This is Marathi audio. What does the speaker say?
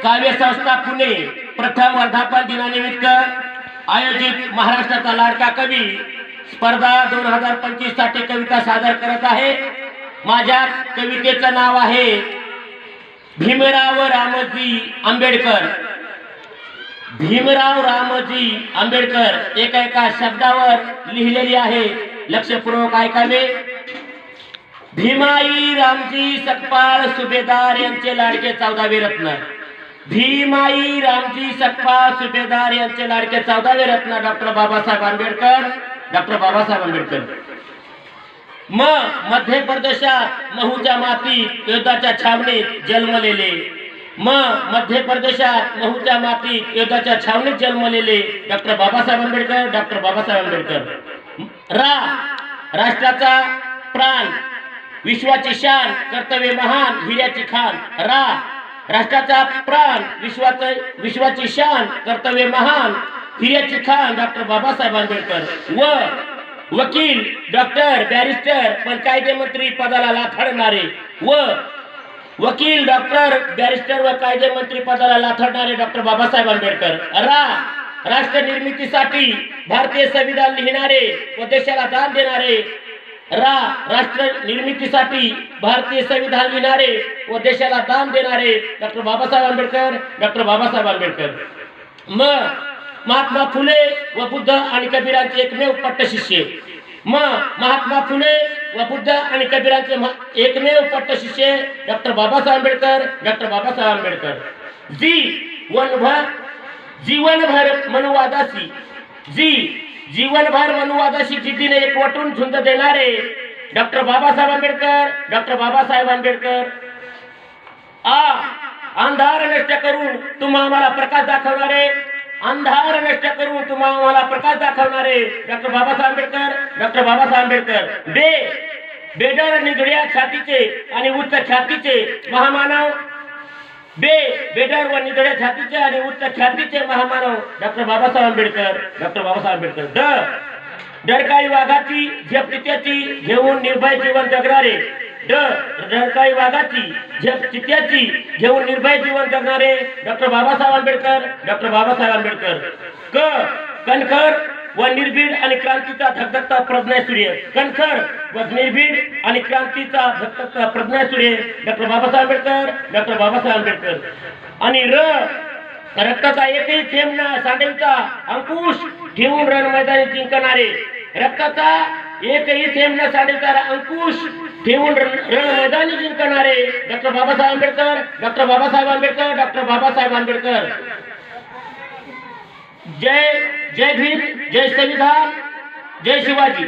काव्य संस्था पुणे प्रथम वर्धापन दिनानिमित्त आयोजित महाराष्ट्राचा लाडका कवी स्पर्धा 2025 साठी कविता सादर करत आहे। माझ्या कवितेचं नाव आहे भीमराव रामजी आंबेडकर। भीमराव रामजी आंबेडकर एका एका शब्दावर लिहिलेली आहे, लक्षपूर्वक ऐकावे। भीमाई रामजी सकपाळ सुभेदार यांचे लाडके 14वे रत्न। भीमाई रामजी सकपाळ सुभेदार यांचे लाडके 14वे रत्न डॉक्टर बाबासाहेब आंबेडकर। डॉक्टर बाबासाहेब आंबेडकर मध्य प्रदेशात महूच्या मातीत युद्धाच्या छावणीत जन्मलेले। मध्य प्रदेशात महूच्या मातीत युद्धाच्या छावणीत जन्मलेले डॉक्टर बाबासाहेब आंबेडकर। डॉक्टर बाबासाहेब आंबेडकर राष्ट्राचा प्राण, विश्वाची शान, कर्तव्य महान, हिऱ्याची खान। राष्ट्राचा प्राण, विश्वाची शान, कर्तव्य महान, हिऱ्याची खान डॉक्टर बाबासाहेब आंबेडकर। वकील, डॉक्टर, बॅरिस्टर पण कायदेमंत्री पदाला लाथाडणारे वकील, डॉक्टर, बॅरिस्टर व कायदेमंत्री पदाला लाथाडणारे डॉक्टर बाबासाहेब आंबेडकर। राष्ट्र निर्मितीसाठी भारतीय संविधान लिहिणारे व देशाला दान देणारे। राष्ट्र निर्मितीसाठी भारतीय संविधान लिहिणारे व देशाला दान देणारे डॉक्टर बाबासाहेब आंबेडकर। डॉक्टर बाबासाहेब आंबेडकर महात्मा फुले व बुद्ध आणि कबीरांचे एकमेव पट्टशिष्य। महात्मा फुले व बुद्ध आणि कबीरांचे एकमेव पट्टशिष्य डॉक्टर बाबासाहेब आंबेडकर। डॉक्टर बाबासाहेब आंबेडकर जीवनभर मनुवादाशी जिद्दीने एकवटून झुंज देणारे डॉक्टर बाबासाहेब आंबेडकर। डॉक्टर बाबासाहेब आंबेडकर अंधार नष्ट करून तुम्हा आम्हाला प्रकाश दाखवणारे, अंधार नष्ट करून तुम्हा आम्हाला प्रकाश दाखवणारे डॉक्टर बाबासाहेब आंबेडकर। डॉक्टर बाबासाहेब आंबेडकर बेडर निधड्या छातीचे आणि उच्च ख्यातीचे महामानव। बेडर व निधड्या छातीचे आणि उच्च ख्यातीचे महामानव डॉक्टर बाबासाहेब आंबेडकर। डॉक्टर बाबासाहेब आंबेडकर डरकाळी वाघाची झेप चित्याची घेऊन निर्भय जीवन जगणारे। डरकाळी वाघाची झेप चित्याची घेऊन निर्भय जीवन जगणारे डॉक्टर बाबासाहेब आंबेडकर। डॉक्टर बाबासाहेब आंबेडकर कणखर व निर्भीड आणि क्रांतीचा धगधगता प्रज्ञासूर्य। कणखर व निर्भीड आणि क्रांतीचा धगधगता प्रज्ञासूर्य डॉक्टर बाबासाहेब आंबेडकर। डॉक्टर बाबासाहेब आंबेडकर आणि रक्ताचा एकही थेंब न सांडविता अंकुश ठेवून रणमैदानी जिंकणारे। रक्ताचा एकही थेंब न सांडविता अंकुश ठेवून रणमैदानी जिंकणारे doctor Babasaheb Ambedkar. Doctor Babasaheb Ambedkar. Doctor Babasaheb Ambedkar जय भीम, जय संविधान, जय शिवाजी।